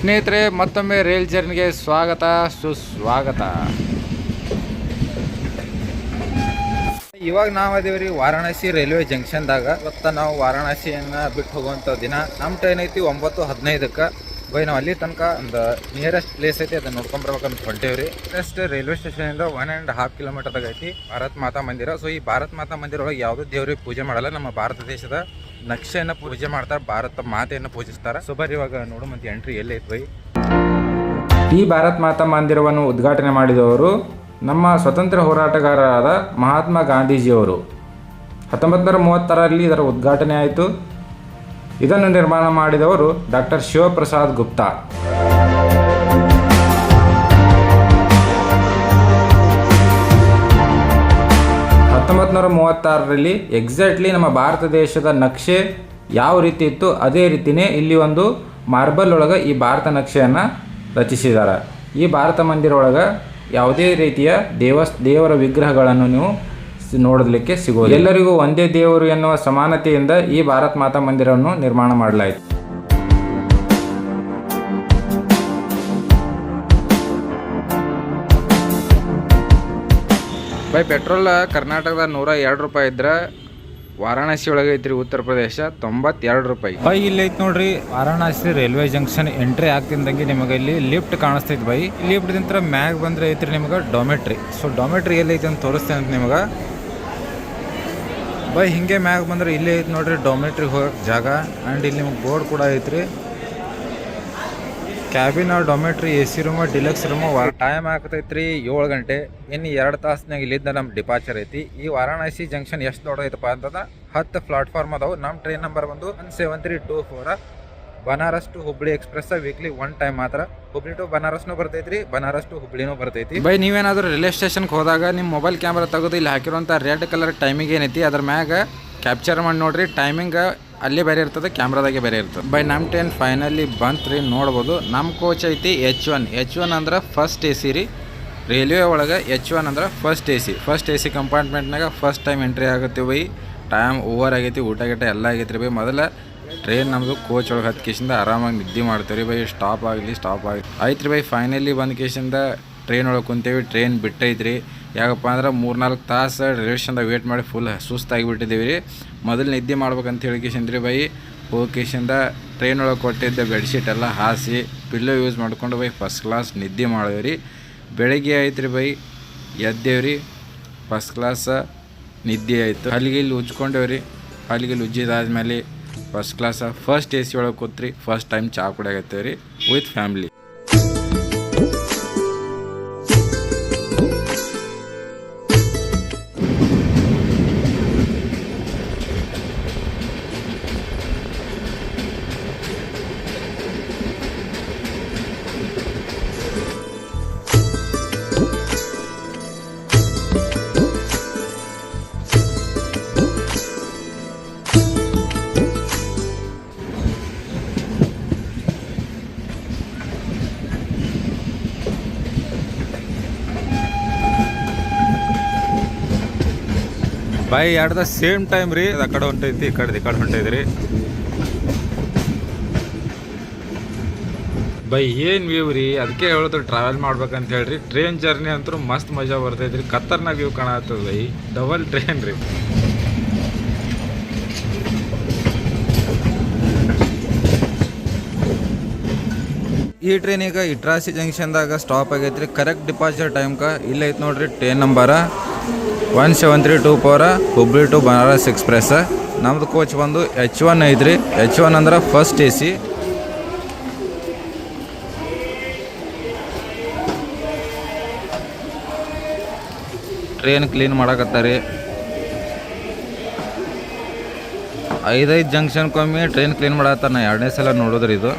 ಸ್ನೇಹಿತರೆ, ಮತ್ತೊಮ್ಮೆ ರೈಲ್ ಜರ್ನಿಗೆ ಸ್ವಾಗತ ಸುಸ್ವಾಗತ. ಇವಾಗ ನಾವು ಅದೇವ್ರಿ ವಾರಾಣಸಿ ರೈಲ್ವೆ ಜಂಕ್ಷನ್ದಾಗ. ಇವತ್ತು ನಾವು ವಾರಾಣಸಿಯನ್ನ ಬಿಟ್ಟು ಹೋಗುವಂಥ ದಿನ. ನಮ್ಮ ಟ್ರೈನ್ ಐತಿ 9:15ಕ್ಕೆ. ಬೈ ನಾವು ಅಲ್ಲಿ ತನಕ ಒಂದು ನಿಯರೆಸ್ಟ್ ಪ್ಲೇಸ್ ಐತಿ, ಅದನ್ನ ನೋಡ್ಕೊಂಡ್ ಬರ್ಬೇಕಂತ ಹೊಂಟೇವ್ರಿ. ನೆಕ್ಸ್ಟ್ ರೈಲ್ವೆ ಸ್ಟೇಷನ್ ಇಂದ 1.5 ಕಿಲೋಮೀಟರ್ದಾಗ ಐತಿ ಭಾರತ್ ಮಾತಾ ಮಂದಿರ. ಸೊ ಈ ಭಾರತ್ ಮಾತಾ ಮಂದಿರ ಒಳಗೆ ಯಾವುದೋ ದೇವ್ರಿಗೆ ಪೂಜೆ ಮಾಡಲ್ಲ, ನಮ್ಮ ಭಾರತ ದೇಶದ ನಕ್ಷೆಯನ್ನು ಪೂಜೆ ಮಾಡ್ತಾರೆ, ಭಾರತ ಮಾತೆಯನ್ನು ಪೂಜಿಸ್ತಾರೆ. ಸೊ ಬರ್ರಿ ಇವಾಗ ನೋಡು ಮತ್ತೆ ಎಂಟ್ರಿ ಎಲ್ಲಿ ಐತಿ ಬೈ. ಈ ಭಾರತ್ ಮಾತಾ ಮಂದಿರವನ್ನು ಉದ್ಘಾಟನೆ ಮಾಡಿದವರು ನಮ್ಮ ಸ್ವತಂತ್ರ ಹೋರಾಟಗಾರರಾದ ಮಹಾತ್ಮ ಗಾಂಧೀಜಿಯವರು. 1936ರಲ್ಲಿ ಇದರ ಉದ್ಘಾಟನೆ ಆಯಿತು. ಇದನ್ನು ನಿರ್ಮಾಣ ಮಾಡಿದವರು ಡಾಕ್ಟರ್ ಶಿವಪ್ರಸಾದ್ ಗುಪ್ತಾ. 1936ರಲ್ಲಿ ಎಕ್ಸಾಕ್ಟ್ಲಿ ನಮ್ಮ ಭಾರತ ದೇಶದ ನಕ್ಷೆ ಯಾವ ರೀತಿ ಇತ್ತು ಅದೇ ರೀತಿಯೇ ಇಲ್ಲಿ ಒಂದು ಮಾರ್ಬಲ್ ಒಳಗೆ ಈ ಭಾರತ ನಕ್ಷೆಯನ್ನು ರಚಿಸಿದ್ದಾರೆ. ಈ ಭಾರತ ಮಂದಿರ ಒಳಗೆ ಯಾವುದೇ ರೀತಿಯ ದೇವರ ವಿಗ್ರಹಗಳನ್ನು ನೀವು ನೋಡಲಿಕ್ಕೆ ಸಿಗೋದು. ಎಲ್ಲರಿಗೂ ಒಂದೇ ದೇವರು ಎನ್ನುವ ಸಮಾನತೆಯಿಂದ ಈ ಭಾರತ್ ಮಾತಾ ಮಂದಿರವನ್ನು ನಿರ್ಮಾಣ ಮಾಡಲಾಯಿತು. ಬೈ ಪೆಟ್ರೋಲ್ ಕರ್ನಾಟಕದ 102 ರೂಪಾಯಿ ಇದ್ರೆ ವಾರಾಣಸಿ ಒಳಗೆ ಐತ್ರಿ ಉತ್ತರ ಪ್ರದೇಶ 92 ರೂಪಾಯಿ. ಬೈ ಇಲ್ಲಿ ಐತಿ ನೋಡ್ರಿ ವಾರಾಣಸಿ ರೈಲ್ವೆ ಜಂಕ್ಷನ್ ಎಂಟ್ರಿ ಆಗ್ತಿದ್ದಂಗೆ ನಿಮಗೆ ಇಲ್ಲಿ ಲಿಫ್ಟ್ ಕಾಣಿಸ್ತೈತಿ. ಬೈ ಲಿಫ್ಟ್ ದಿಂತ್ರ ಮ್ಯಾಗ್ ಬಂದ್ರೆ ಐತ್ರಿ ನಿಮಗೆ ಡೊಮೆಟ್ರಿ. ಸೊ ಡೊಮೆಟ್ರಿ ಎಲ್ಲಿ ಐತಿ ಅಂತ ತೋರಿಸ್ತೇನೆ ಅಂತ ನಿಮಗೆ. ಬೈ ಹಿಂಗೆ ಮ್ಯಾಗ್ ಬಂದ್ರೆ ಇಲ್ಲೇ ಐತಿ ನೋಡ್ರಿ ಡೊಮೆಟ್ರಿಗೆ ಹೋಗಕ್ಕೆ ಜಾಗ. ಆ್ಯಂಡ್ ಇಲ್ಲಿ ನಿಮ್ಗೆ ಬೋರ್ಡ್ ಕೂಡ ಐತ್ರಿ. Cabin dormitory AC room deluxe room. Time ಆಗ್ತೈತ್ರಿ 7 ಗಂಟೆ. ಇನ್ನು 2 ತಾಸ್ನಾಗ ಇಲ್ಲಿಂದ ನಮ್ಮ ಡಿಪಾರ್ಚರ್ ಐತಿ. ಈ ವಾರಾಣಸಿ ಜಂಕ್ಷನ್ ಎಷ್ಟು ದೊಡ್ಡದೈತಪ್ಪ ಅಂತಂದ್ರೆ 10 ಪ್ಲಾಟ್ಫಾರ್ಮ್ ಅದಾವೆ. ನಮ್ಮ ಟ್ರೈನ್ ನಂಬರ್ ಬಂದು 17324 Banaras to Hubli express weekly 1 time ಮಾತ್ರ. ಹುಬ್ಳಿ ಟು ಬನಾರಸ್ನೂ ಬರ್ತೈತ್ರಿ, ಬನಾರಸ್ ಟು ಹುಬ್ಳಿನೂ ಬರ್ತೈತಿ. ಬೈ ನೀವೇನಾದ್ರೂ ರೈಲ್ವೆ ಸ್ಟೇಷನ್ಗೆ ಹೋದಾಗ ನಿಮ್ಮ ಮೊಬೈಲ್ ಕ್ಯಾಮ್ರಾ ತೆಗೆದು ಇಲ್ಲಿ ಹಾಕಿರುವಂಥ ರೆಡ್ ಕಲರ್ ಟೈಮಿಂಗ್ ಏನೈತಿ ಅದ್ರ ಮ್ಯಾಗ ಕ್ಯಾಪ್ಚರ್ ಮಾಡಿ ನೋಡ್ರಿ. ಟೈಮಿಂಗ್ ಅಲ್ಲೇ ಬೇರೆ ಇರ್ತದೆ, ಕ್ಯಾಮ್ರಾದಾಗೆ ಬೇರೆ ಇರ್ತದೆ. ಬೈ ನಮ್ಮ ಟ್ರೈನ್ ಫೈನಲಿ ಬಂತ್ರಿ, ನೋಡ್ಬೋದು. ನಮ್ಮ ಕೋಚ್ ಐತಿ H1 ಅಂದ್ರೆ ಫಸ್ಟ್ AC ರೀ. ರೈಲ್ವೆ ಒಳಗೆ H1 ಅಂದ್ರೆ ಫಸ್ಟ್ AC ಕಂಪಾರ್ಟ್ಮೆಂಟ್ನಾಗ ಫಸ್ಟ್ ಟೈಮ್ ಎಂಟ್ರಿ ಆಗುತ್ತೆ. ಬೈ ಟೈಮ್ ಓವರ್ ಆಗೈತಿ, ಊಟ ಗಿಟ ಎಲ್ಲ ಆಗೈತಿ ರೀ. ಬೈ ಮೊದಲ ಟ್ರೈನ್ ನಮ್ಮದು ಕೋಚ್ ಒಳಗೆ ಹತ್ತು ಕೇಸಿಂದ ಆರಾಮಾಗಿ ನಿದ್ದೆ ಮಾಡ್ತೀವಿ ರೀ. ಬೈ ಸ್ಟಾಪ್ ಆಗಲಿ ಆಯ್ತು ರೀ. ಬೈ ಫೈನಲಿ ಬಂದ ಕೇಸಿಂದ ಟ್ರೈನ್ ಒಳಗೆ ಕುಂತೇವಿ. ಟ್ರೈನ್ ಬಿಟ್ಟೈತ್ರಿ. ಯಾಕಪ್ಪ ಅಂದ್ರೆ 3-4 ತಾಸು ರೈಲ್ವೆ ಸ್ಟೇಷನ್ದಾಗ ವೇಟ್ ಮಾಡಿ ಫುಲ್ ಸುಸ್ತಾಗಿಬಿಟ್ಟಿದ್ದೀವಿ ರೀ. ಮೊದಲು ನಿದ್ದೆ ಮಾಡ್ಬೇಕಂತ ಹೇಳಿಕೇಶಂದ್ರಿ ಬೈ ಹೋಗೇಶಿಂದ ಟ್ರೈನ್ ಒಳಗೆ ಕೊಟ್ಟಿದ್ದ ಬೆಡ್ಶೀಟ್ ಎಲ್ಲ ಹಾಸಿ ಪಿಲ್ಲೋ ಯೂಸ್ ಮಾಡ್ಕೊಂಡು ಬೈ ಫಸ್ಟ್ ಕ್ಲಾಸ್ ನಿದ್ದೆ ಮಾಡಿದ್ವಿ ರೀ. ಬೆಳಗ್ಗೆ ಆಯ್ತು ರೀ ಬೈ ಎದ್ದೇವ್ರಿ, ಫಸ್ಟ್ ಕ್ಲಾಸ್ ನಿದ್ದೆ ಆಯಿತು. ಹಲ್ಲಿಗೆ ಉಜ್ಕೊಂಡೇವ್ರಿ. ಹಲ್ಲಿಗೆ ಉಜ್ಜಿದಾದ್ಮೇಲೆ ಫಸ್ಟ್ ಕ್ಲಾಸ್ ಫಸ್ಟ್ AC ಒಳಗೆ ಕೂತ್ರಿ. ಫಸ್ಟ್ ಟೈಮ್ ಚಹಾ ಕುಡಿಯಾಗತ್ತೇವೆ ರೀ ವಿತ್ ಫ್ಯಾಮ್ಲಿ. ಬೈ ಎರಡು ಸೇಮ್ ಟೈಮ್ ರೀ. ಅದು ಆ ಕಡೆ ಹೊಂಟೈತಿ, ಈ ಕಡೆ ಹೊಂಟೈತಿ ರೀ. ಬೈ ಏನು ವ್ಯೂ ರೀ, ಅದಕ್ಕೆ ಹೇಳೋದು ಟ್ರಾವೆಲ್ ಮಾಡ್ಬೇಕಂತ ಹೇಳ್ರಿ. ಟ್ರೈನ್ ಜರ್ನಿ ಅಂತೂ ಮಸ್ತ್ ಮಜಾ ಬರ್ತೈತ್ರಿ. ಖತರ್ನಾಕ್ ವ್ಯೂ ಕಾಣತ್ತದ ಬೈ. ಡಬಲ್ ಟ್ರೈನ್ ರೀ. ಈ ಟ್ರೈನ್ ಈಗ ಇಟ್ರಾಸಿ ಜಂಕ್ಷನ್ದಾಗ ಸ್ಟಾಪ್ ಆಗೈತ್ರಿ. ಕರೆಕ್ಟ್ ಡಿಪಾರ್ಚರ್ ಟೈಮ್ಗೆ ಇಲ್ಲ ಐತೆ ನೋಡ್ರಿ. Train number 17324 Hubli to Banaras express. ನಮ್ದು ಕೋಚ್ ಬಂದು H1 ಐತ್ರಿ. H1 ಅಂದ್ರೆ ಫಸ್ಟ್ AC. ಟ್ರೈನ್ ಕ್ಲೀನ್ ಮಾಡಕತ್ತಾರೆ. 5 ಜಂಕ್ಷನ್ಕೊಮ್ಮೆ ಟ್ರೈನ್ ಕ್ಲೀನ್ ಮಾಡತ್ತಾರ. ನಾ 2ನೇ ಸಲ ನೋಡಿದ್ರಿ. ಇದು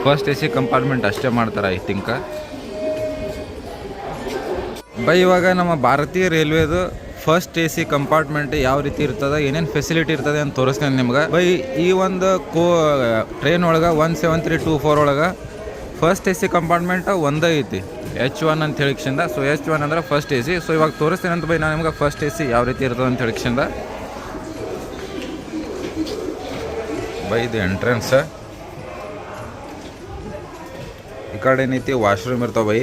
ಫಸ್ಟ್ AC ಕಂಪಾರ್ಟ್ಮೆಂಟ್ ಅಷ್ಟೇ ಮಾಡ್ತಾರೆ ಐ ಥಿಂಕ್. ಬೈ ಇವಾಗ ನಮ್ಮ ಭಾರತೀಯ ರೈಲ್ವೇದು ಫಸ್ಟ್ AC ಕಂಪಾರ್ಟ್ಮೆಂಟ್ ಯಾವ ರೀತಿ ಇರ್ತದೆ, ಏನೇನು ಫೆಸಿಲಿಟಿ ಇರ್ತದೆ ಅಂತ ತೋರಿಸ್ತೀನಿ ನಿಮ್ಗೆ. ಬೈ ಈ ಒಂದು ಟ್ರೈನ್ ಒಳಗೆ 17324 ಒಳಗೆ ಫಸ್ಟ್ AC ಕಂಪಾರ್ಟ್ಮೆಂಟ್ ಒಂದೇ ಐತಿ, H1 ಅಂತ ಹೇಳಿಕ್ಷಿಂದ. ಸೊ H1 ಅಂದ್ರೆ ಫಸ್ಟ್ AC. ಸೊ ಇವಾಗ ತೋರಿಸ್ತೀನಿ ಅಂತ ಬೈ ನಾನು ನಿಮ್ಗೆ ಫಸ್ಟ್ AC ಯಾವ ರೀತಿ ಇರ್ತದೆ ಅಂತ ಹೇಳಿಕ್ಷಿಂದ. ಬೈ ಇದು ಎಂಟ್ರೆನ್ಸ್. ಈ ಕಡೆ ಏನೈತಿ ವಾಶ್ರೂಮ್ ಇರ್ತಾವ ಬೈ.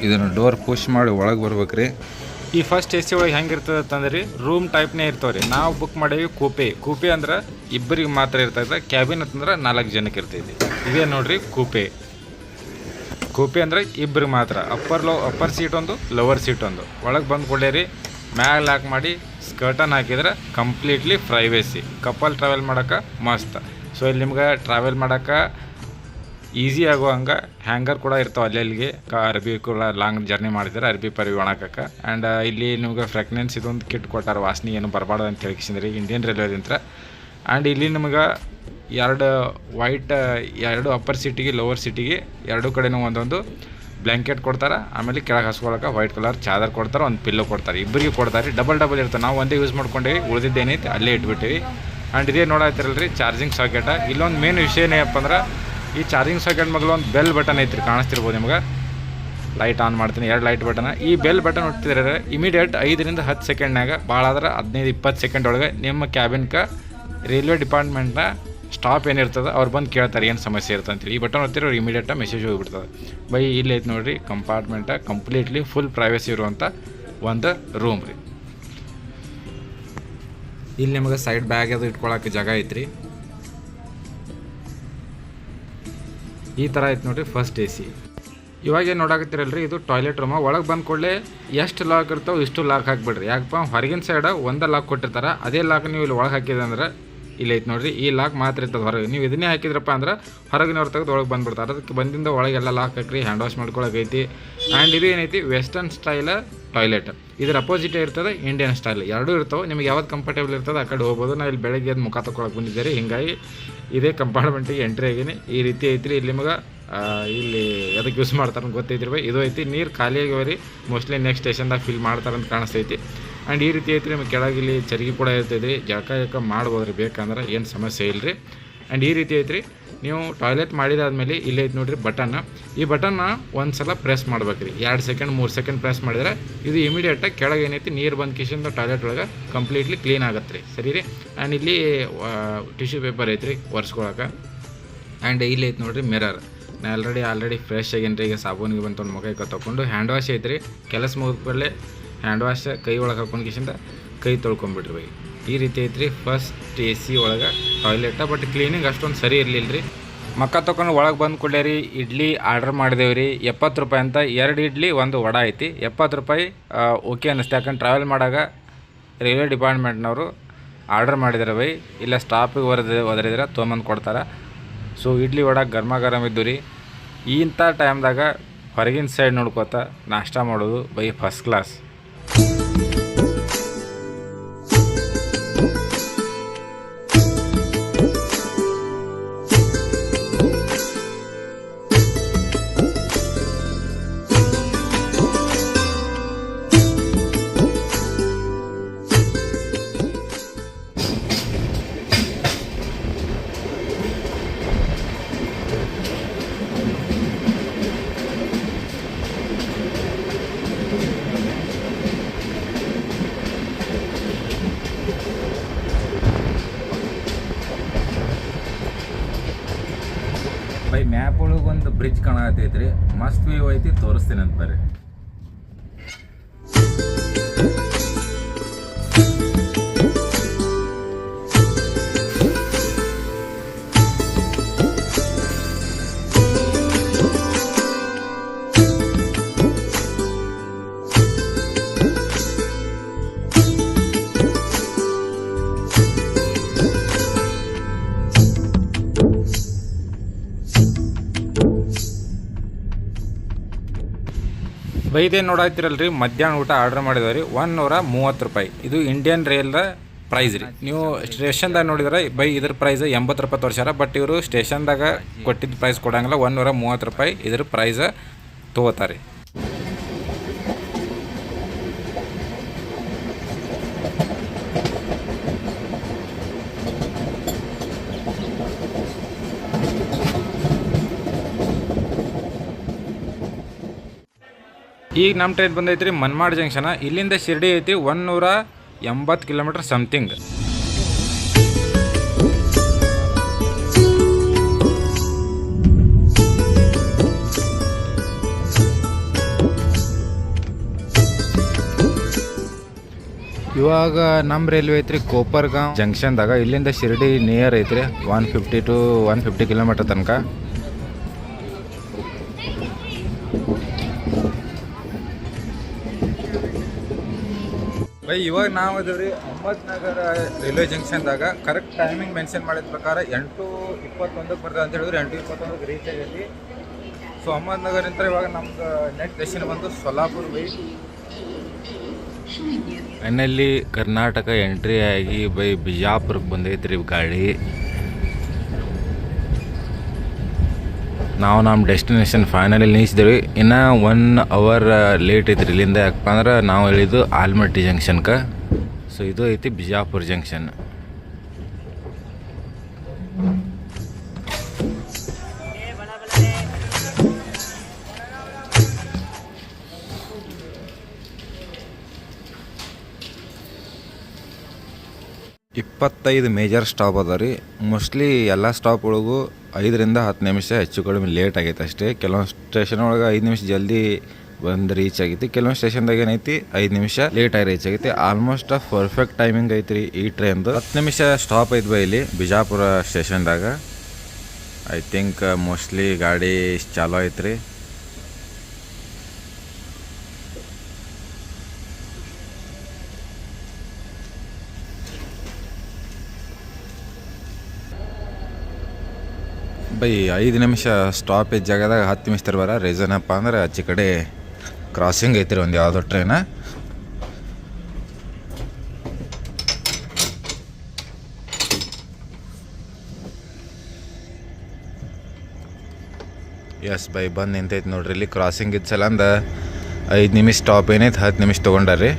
ಇದನ್ನು ಡೋರ್ ಪುಷ್ ಮಾಡಿ ಒಳಗೆ ಬರ್ಬೇಕ್ರಿ. ಈ ಫಸ್ಟ್ AC ಒಳಗೆ ಹೆಂಗಿರ್ತದೆ ಅಂತಂದ್ರೆ ರೂಮ್ ಟೈಪ್ನೇ ಇರ್ತಾವೆ ರೀ. ನಾವು ಬುಕ್ ಮಾಡೀವಿ ಕೂಪೆ ಅಂದ್ರೆ ಇಬ್ಬರಿಗೆ ಮಾತ್ರ ಇರ್ತದೆ. ಕ್ಯಾಬಿನ್ ಅಂತಂದ್ರೆ 4 ಜನಕ್ಕೆ ಇರ್ತೈತಿ. ಇದೇ ನೋಡ್ರಿ ಕೂಪೆ ಅಂದ್ರೆ ಇಬ್ಬರಿಗೆ ಮಾತ್ರ. ಅಪ್ಪರ್ ಸೀಟ್ ಒಂದು, ಲವರ್ ಸೀಟ್ ಒಂದು. ಒಳಗೆ ಬಂದು ಕೊಡ್ಲೇರಿ ಮ್ಯಾಗ ಲಾಕ್ ಮಾಡಿ ಸ್ಕರ್ಟನ್ ಹಾಕಿದ್ರೆ ಕಂಪ್ಲೀಟ್ಲಿ ಪ್ರೈವೇಸಿ. ಕಪಲ್ ಟ್ರಾವೆಲ್ ಮಾಡೋಕೆ ಮಸ್ತ್. ಸೊ ಇಲ್ಲಿ ನಿಮ್ಗೆ ಟ್ರಾವೆಲ್ ಮಾಡೋಕೆ ಈಸಿ ಆಗೋ ಹಂಗೆ ಹ್ಯಾಂಗರ್ ಕೂಡ ಇರ್ತಾವೆ ಅಲ್ಲಿಗೆ. ಅರ್ಬಿ ಕೂಡ ಲಾಂಗ್ ಜರ್ನಿ ಮಾಡಿದ್ರೆ ಅರ್ಬಿ ಒಣಕಕ್ಕೆ. ಆ್ಯಂಡ್ ಇಲ್ಲಿ ನಿಮ್ಗೆ ಫ್ರೆಗ್ನೆನ್ಸ್ ಇದೊಂದು ಕಿಟ್ ಕೊಟ್ಟಾರ, ವಾಸನೆ ಏನು ಬರಬಾರ್ದು ಅಂತ ಹೇಳ್ಕಿಸಿದ್ರಿ ಇಂಡಿಯನ್ ರೈಲ್ವೇದಿಂತ. ಆ್ಯಂಡ್ ಇಲ್ಲಿ ನಿಮ್ಗೆ 2 ಅಪ್ಪರ್ ಸೀಟಿಗೆ ಲೋವರ್ ಸೀಟಿಗೆ 2 ಕಡೆನೂ ಒಂದೊಂದು ಬ್ಲ್ಯಾಂಕೆಟ್ ಕೊಡ್ತಾರೆ. ಆಮೇಲೆ ಕೆಳಗೆ ಹಸ್ಕೊಳಕ್ಕೆ ವೈಟ್ ಕಲರ್ ಚಾದರ್ ಕೊಡ್ತಾರೆ, ಒಂದು ಪಿಲ್ಲೋ ಕೊಡ್ತಾರೆ. ಇಬ್ಬರಿಗೆ ಕೊಡ್ತಾರೆ. ಡಬಲ್ ಇರ್ತವೆ. ನಾವು ಒಂದೇ ಯೂಸ್ ಮಾಡ್ಕೊಂಡೇವಿ, ಉಳಿದಿದ್ದೇನೈತಿ ಅಲ್ಲೇ ಇಟ್ಬಿಟ್ಟಿವಿ. ಆ್ಯಂಡ್ ಇದೇ ನೋಡಾಯ್ತಿರಲ್ರಿ ಚಾರ್ಜಿಂಗ್ ಸಾಕೆಟ. ಇಲ್ಲೊಂದು ಮೇನ್ ವಿಷಯ ಏನಪ್ಪ ಅಂದ್ರೆ ಈ ಚಾರ್ಜಿಂಗ್ ಸಾಕೆಟ್ ಮಗಲು ಒಂದು ಬೆಲ್ ಬಟನ್ ಐತ್ರಿ, ಕಾಣಿಸ್ತಿರ್ಬೋದು ನಿಮ್ಗೆ. ಲೈಟ್ ಆನ್ ಮಾಡ್ತೀನಿ, 2 ಲೈಟ್ ಬಟನ್. ಈ ಬೆಲ್ ಬಟನ್ ಹೊಟ್ಟಿದ್ರೆ ಇಮಿಡಿಯೇಟ್ 5 ರಿಂದ 10 ಸೆಕೆಂಡ್ನಾಗ, ಭಾಳ ಆದ್ರೆ 15-20 ಸೆಕೆಂಡ್ ಒಳಗೆ ನಿಮ್ಮ ಕ್ಯಾಬಿನ್ಗೆ ರೈಲ್ವೆ ಡಿಪಾರ್ಟ್ಮೆಂಟ್ನ ಸ್ಟಾಪ್ ಏನಿರ್ತದೆ ಅವ್ರು ಬಂದು ಕೇಳ್ತಾರೆ ಏನು ಸಮಸ್ಯೆ ಇರ್ತದೆ ಅಂತೇಳಿ. ಈ ಬಟನ್ ಹೊತ್ತಿರೋ ಅವ್ರು ಇಮಿಡಿಯೇಟಾಗಿ ಮೆಸೇಜ್ ಹೋಗಿಬಿಡ್ತದೆ. ಬೈ ಇಲ್ಲಿ ಐತೆ ನೋಡಿರಿ ಕಂಪಾರ್ಟ್ಮೆಂಟ, ಕಂಪ್ಲೀಟ್ಲಿ ಫುಲ್ ಪ್ರೈವಸಿ ಇರುವಂಥ ಒಂದು ರೂಮ್ ರೀ. ಇಲ್ಲಿ ನಿಮಗೆ ಸೈಡ್ ಬ್ಯಾಗ್ ಅದು ಇಟ್ಕೊಳಕ್ಕೆ ಜಾಗ ಐತ್ರಿ. ಈ ಥರ ಐತೆ ನೋಡಿರಿ ಫಸ್ಟ್ AC. ಇವಾಗ ಏನು ನೋಡಾಕತ್ತೀರಲ್ರಿ ಇದು ಟಾಯ್ಲೆಟ್ ರೂಮ. ಒಳಗೆ ಬಂದು ಕೂಡಲೇ ಎಷ್ಟು ಲಾಕ್ ಇರ್ತಾವೆ ಇಷ್ಟು ಲಾಕ್ ಹಾಕಿಬಿಡ್ರಿ. ಯಾಕಪ್ಪ ಹೊರಗಿನ ಸೈಡ ಒಂದು ಲಾಕ್ ಕೊಟ್ಟಿರ್ತಾರೆ, ಅದೇ ಲಾಕ್ ನೀವು ಇಲ್ಲಿ ಒಳಗೆ ಹಾಕಿದೆ ಅಂದ್ರೆ ಇಲ್ಲಿ ಐತೆ ನೋಡಿರಿ ಈ ಲಾಕ್ ಮಾತ್ರ ಇರ್ತದೆ ಹೊರಗೆ. ನೀವು ಇದನ್ನೇ ಹಾಕಿದ್ರಪ್ಪ ಅಂದ್ರೆ ಹೊರಗಿನವ್ರು ತೆಗೆದು ಒಳಗೆ ಬಂದುಬಿಡ್ತಾರೆ. ಅದಕ್ಕೆ ಬಂದಿಂದ ಒಳಗೆಲ್ಲ ಲಾಕ್ ಹಾಕ್ರಿ, ಹ್ಯಾಂಡ್ ವಾಶ್ ಮಾಡ್ಕೊಳಕೈತಿ. ಆ್ಯಂಡ್ ಇದು ಏನೈತಿ ವೆಸ್ಟರ್ನ್ ಸ್ಟೈಲ ಟಾಯ್ಲೆಟ್. ಇದ್ರ ಅಪೋಸಿಟ್ ಇರ್ತದೆ ಇಂಡಿಯನ್ ಸ್ಟೈಲ್. ಎರಡೂ ಇರ್ತಾವೆ. ನಿಮಗೆ ಯಾವ್ದು ಕಂಫರ್ಟೇಬಲ್ ಇರ್ತದೆ ಆ ಕಡೆ ಹೋಗ್ಬೋದು. ನಾನು ಇಲ್ಲಿ ಬೆಳಗ್ಗೆ ಮುಖ ತೊಗೊಳಕ್ಕೆ ಬಂದಿದ್ದೆ, ಹೀಗಾಗಿ ಇದೇ ಕಂಪಾರ್ಟ್ಮೆಂಟಿಗೆ ಎಂಟ್ರಿ ಆಗೀನಿ. ಈ ರೀತಿ ಐತ್ರಿ. ಇಲ್ಲಿ ನಿಮಗೆ ಇಲ್ಲಿ ಅದಕ್ಕೆ ಯೂಸ್ ಮಾಡ್ತಾರೆ ಅಂತ ಗೊತ್ತೈತ್ರಿ ಬೈ. ಇದು ಐತಿ ನೀರು ಖಾಲಿ ಆಗ್ಯಾವ್ರಿ, ಮೋಸ್ಟ್ಲಿ ನೆಕ್ಸ್ಟ್ ಸ್ಟೇಷನ್ದಾಗ ಫಿಲ್ ಮಾಡ್ತಾರಂತ ಕಾಣಿಸ್ತೈತಿ. ಆ್ಯಂಡ್ ಈ ರೀತಿ ಐತ್ರಿ ನಿಮಗೆ ಕೆಳಗೆ ಇಲ್ಲಿ ಚರಿಗೆ ಕೂಡ ಇರ್ತೈತಿ. ಜಳಕ ಮಾಡ್ಬೋದು ರೀ ಬೇಕಂದ್ರೆ, ಏನು ಸಮಸ್ಯೆ ಇಲ್ಲ ರೀ. ಆ್ಯಂಡ್ ಈ ರೀತಿ ಐತ್ರಿ. ನೀವು ಟಾಯ್ಲೆಟ್ ಮಾಡಿದಾದ್ಮೇಲೆ ಇಲ್ಲಿ ಐತೆ ನೋಡಿರಿ ಬಟನ್. ಈ ಬಟನ್ನ ಒಂದು ಸಲ ಪ್ರೆಸ್ ಮಾಡ್ಬೇಕು ರೀ. 2 ಸೆಕೆಂಡ್ 3 ಸೆಕೆಂಡ್ ಪ್ರೆಸ್ ಮಾಡಿದ್ರೆ ಇದು ಇಮಿಡಿಯೇಟಾಗಿ ಕೆಳಗೆ ಏನೈತಿ ನೀರು ಬಂದು ಕಿಶಿಂದ ಟಾಯ್ಲೆಟ್ ಒಳಗೆ ಕಂಪ್ಲೀಟ್ಲಿ ಕ್ಲೀನ್ ಆಗತ್ತೆ ರೀ. ಸರಿ ರೀ. ಆ್ಯಂಡ್ ಇಲ್ಲಿ ಟಿಶ್ಯೂ ಪೇಪರ್ ಐತ್ರಿ ಒರೆಸ್ಕೊಳಕ್ಕೆ. ಆ್ಯಂಡ್ ಇಲ್ಲಿ ಐತೆ ನೋಡಿರಿ ಮಿರರ್. ನಾ ಆಲ್ರೆಡಿ ಫ್ರೆಶ್ ಆಗೇನ್ರಿ. ಈಗ ಸಾಬೂನಿಗೆ ಬಂತು ಒಂದು ಮುಖಕ್ಕೆ ತೊಗೊಂಡು ಹ್ಯಾಂಡ್ ವಾಶ್ ಐತ್ರಿ. ಕೆಲಸ ಮುಗಿದ್ಮೇಲೆ ಹ್ಯಾಂಡ್ ವಾಶ್ ಕೈ ಒಳಗೆ ಹಾಕೊಂಡು ಕಿಶಿಂದ ಕೈ ತೊಳ್ಕೊಂಬಿಡ್ರಿ ಬೈ. ಈ ರೀತಿ ಐತ್ರಿ ಫಸ್ಟ್ AC ಒಳಗೆ ಟಾಯ್ಲೆಟ. ಬಟ್ ಕ್ಲೀನಿಂಗ್ ಅಷ್ಟೊಂದು ಸರಿ ಇರಲಿಲ್ಲ ರೀ. ಮಕ್ಕ ತೊಗೊಂಡು ಒಳಗೆ ಬಂದು ಕೊಡ್ಲೇರಿ ಇಡ್ಲಿ ಆರ್ಡ್ರ್ ಮಾಡಿದೇವೆ ರೀ. 70 ರೂಪಾಯಿ ಅಂತ 2 ಇಡ್ಲಿ 1 ವಡ ಐತಿ. 70 ರೂಪಾಯಿ ಓಕೆ ಅನ್ನಿಸ್ತು. ಯಾಕಂದ್ರೆ ಟ್ರಾವೆಲ್ ಮಾಡಾಗ ರೈಲ್ವೆ ಡಿಪಾರ್ಟ್ಮೆಂಟ್ನವರು ಆರ್ಡ್ರ್ ಮಾಡಿದಾರೆ ಬೈ. ಇಲ್ಲ ಸ್ಟಾಪಿಗೆ ಒದರಿದ್ರೆ ತೊಗೊಂಬಂದು ಕೊಡ್ತಾರೆ. ಸೊ ಇಡ್ಲಿ ವಡ ಗರಂ ಇದ್ದು ರೀ. ಇಂಥ ಟೈಮ್ದಾಗ ಹೊರಗಿನ ಸೈಡ್ ನೋಡ್ಕೋತ ನಾಷ್ಟ ಮಾಡೋದು by first class. By map ಒಳಗೆ ಒಂದು ಬ್ರಿಡ್ಜ್ ಕಾಣತೈತ್ರಿ, ಮಸ್ತ್ ವ್ಯೂ ಐತಿ, ತೋರಿಸ್ತೀನಿ ಅಂತ ಬರ್ರಿ. ಬೈದೇನು ನೋಡಾಯ್ತಿರಲ್ರಿ, ಮಧ್ಯಾಹ್ನ ಊಟ ಆರ್ಡ್ರ್ ಮಾಡಿದವ್ರಿ 130 ರೂಪಾಯಿ. ಇದು ಇಂಡಿಯನ್ ರೈಲ್ದ ಪ್ರೈಸ್ ರೀ. ನೀವು ಸ್ಟೇಷನ್ದಾಗ ನೋಡಿದ್ರೆ ಬೈ ಇದ್ರ ಪ್ರೈಸ್ 80 ರೂಪಾಯಿ ತೋರಿಸ್ಯಾರ. ಬಟ್ ಇವರು ಸ್ಟೇಷನ್ದಾಗ ಕೊಟ್ಟಿದ್ದ ಪ್ರೈಸ್ ಕೊಡಂಗಿಲ್ಲ. 130 ರೂಪಾಯಿ ಇದ್ರ ಪ್ರೈಸ್ ತೊಗೋತಾರೆ. ಈಗ ನಮ್ಮ ಟ್ರೈನ್ ಬಂದೈತ್ರಿ ಮನ್ಮಾಡ್ ಜಂಕ್ಷನ್. ಇಲ್ಲಿಂದ ಶಿರ್ಡಿ ಐತಿ 180 ಕಿಲೋಮೀಟರ್ ಸಮಥಿಂಗ್. ಇವಾಗ ನಮ್ಮ ರೈಲ್ವೆ ಐತ್ರಿ ಕೋಪರ್ಗಾಂವ್ ಜಂಕ್ಷನ್ದಾಗ. ಇಲ್ಲಿಂದ ಶಿರ್ಡಿ ನಿಯರ್ ಐತ್ರಿ 150 to 150 ಕಿಲೋಮೀಟರ್ ತನಕ. ಬೈ ಇವಾಗ ನಾವು ಅದೇವ್ರಿ Ahmednagar railway ಜಂಕ್ಷನ್ದಾಗ. Correct timing mention ಮಾಡಿದ ಪ್ರಕಾರ 8:21 ಬರ್ತದೆ ಅಂತ ಹೇಳಿದ್ರೆ 8:21 ರೀಚ್ ಆಗೈತಿ. ಸೊ ಅಹಮದ್ನಗರಿಂದ ಇವಾಗ ನಮ್ದು ನೆಕ್ಸ್ಟ್ ಡೆಸ್ಟಿನೇಷನ್ ಬಂದು Solapur by. Finally Karnataka entry ಆಗಿ ಬೈ ಬಿಜಾಪುರಕ್ಕೆ ಬಂದೈತ್ರಿ ಗಾಡಿ. ನಾವು ನಮ್ಮ ಡೆಸ್ಟಿನೇಷನ್ ಫೈನಲಿ ನಿಲ್ಸಿದೇವಿ. ಇನ್ನು 1 hour ಲೇಟ್ ಐತ್ರಿ ಇಲ್ಲಿಂದ. ಯಾಕಪ್ಪ ಅಂದ್ರೆ ನಾವು ಹೇಳಿದ್ದು ಆಲ್ಮಟ್ಟಿ ಜಂಕ್ಷನ್ಗೆ. ಸೊ ಇದು ಐತಿ ಬಿಜಾಪುರ ಜಂಕ್ಷನ್. ಇಪ್ಪತ್ತೈದು ಮೇಜರ್ ಸ್ಟಾಪ್ ಅದ ರೀ. ಮೋಸ್ಟ್ಲಿ ಎಲ್ಲ ಸ್ಟಾಪ್ ಒಳಗೂ 5ರಿಂದ 10 ನಿಮಿಷ ಹೆಚ್ಚು ಕಡಿಮೆ ಲೇಟ್ ಆಗೈತೆ ಅಷ್ಟೇ. ಕೆಲವೊಂದು ಸ್ಟೇಷನ್ ಒಳಗೆ 5 ನಿಮಿಷ ಜಲ್ದಿ ಬಂದು ರೀಚ್ ಆಗೈತಿ. ಕೆಲವೊಂದು ಸ್ಟೇಷನ್ದಾಗ ಏನೈತಿ 5 ನಿಮಿಷ ಲೇಟ್ ಆಗಿ ರೀಚ್ ಆಗೈತಿ. ಆಲ್ಮೋಸ್ಟ್ ಪರ್ಫೆಕ್ಟ್ ಟೈಮಿಂಗ್ ಐತ್ರಿ ಈ ಟ್ರೈನ್ದು. 10 ನಿಮಿಷ ಸ್ಟಾಪ್ ಐತಿ ಬೈ ಇಲ್ಲಿ ಬಿಜಾಪುರ ಸ್ಟೇಷನ್ದಾಗ. ಐ ಥಿಂಕ್ ಮೋಸ್ಟ್ಲಿ ಗಾಡಿ ಚಾಲೋ ಐತ್ರಿ. ಬೈ 5 ನಿಮಿಷ ಸ್ಟಾಪೇಜ್ ಜಾಗದಾಗ 10 ನಿಮಿಷ ತರ್ಬಾರ. ರೀಸನ್ ಅಪ್ಪ ಅಂದ್ರೆ ಆಚೆ ಕಡೆ ಕ್ರಾಸಿಂಗ್ ಐತ್ರಿ ಒಂದು ಯಾವುದೋ ಟ್ರೈನ. ಎಸ್ ಬೈ ಬಂದು ನಿಂತೈತಿ ನೋಡ್ರಿ ಇಲ್ಲಿ ಕ್ರಾಸಿಂಗ್ ಇದ್ದ ಸಲ ಅಂದ 5 ನಿಮಿಷ ಸ್ಟಾಪ್ ಏನೈತೆ 10 ನಿಮಿಷ ತೊಗೊಂಡಾರ್ರಿ.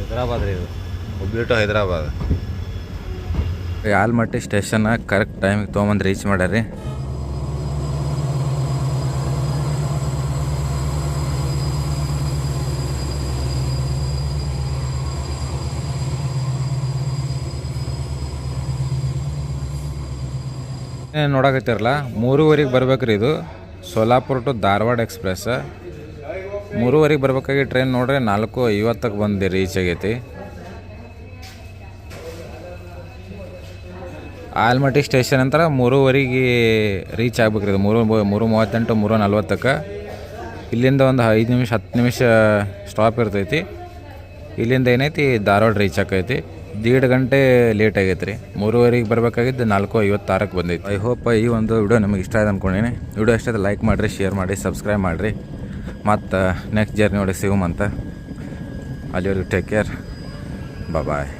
ಹೈದ್ರಾಬಾದ್ ರೀ ಇದು, Hubli to Hyderabad. Almatti station correct ಟೈಮಿಗೆ ತೊಗೊಂಬಂದು ರೀಚ್ ಮಾಡ್ಯಾರಿ. ನೋಡಕತ್ತಿರಲ್ಲ 3:15 ಬರ್ಬೇಕ್ರಿ ಇದು ಸೋಲಾಪುರ ಟು ಧಾರವಾಡ ಎಕ್ಸ್ಪ್ರೆಸ್. 3:15 ಬರ್ಬೇಕಾಗಿ ಟ್ರೈನ್ ನೋಡ್ರಿ 4:50 ಬಂದು ರೀಚ್ ಆಗೈತಿ. ಆಲ್ಮಟ್ಟಿ ಸ್ಟೇಷನ್ ಅಂತಾರೆ 3:15 ರೀಚ್ ಆಗ್ಬೇಕ್ರಿ ಇದು. 3:38 3:40. ಇಲ್ಲಿಂದ ಒಂದು 5 ನಿಮಿಷ 10 ನಿಮಿಷ ಸ್ಟಾಪ್ ಇರ್ತೈತಿ. ಇಲ್ಲಿಂದ ಏನೈತಿ ಧಾರವಾಡ ರೀಚ್ ಆಕೈತಿ. 1.5 ಗಂಟೆ ಲೇಟ್ ಆಗೈತೆ ರೀ. 3:15 ಬರ್ಬೇಕಾಗಿದ್ದು 4:56 ಬಂದೈತಿ. ಐ ಹೋಪ್ ಈ ಒಂದು ವಿಡಿಯೋ ನಿಮಗೆ ಇಷ್ಟ ಆಯ್ತು ಅಂದ್ಕೊಂಡಿನಿ. ವಿಡಿಯೋ ಇಷ್ಟ ಆಯ್ತು ಲೈಕ್ ಮಾಡಿರಿ, ಶೇರ್ ಮಾಡಿ, ಸಬ್ಸ್ಕ್ರೈಬ್ ಮಾಡಿರಿ. ಮತ್ತು ನೆಕ್ಸ್ಟ್ ಜರ್ನಿ ಒಳಗೆ ಸಿಗುಮಂತ. ಅಲ್ಲಿವರೆಗೂ ಟೇಕ್ ಕೇರ್, ಬಾಯ್.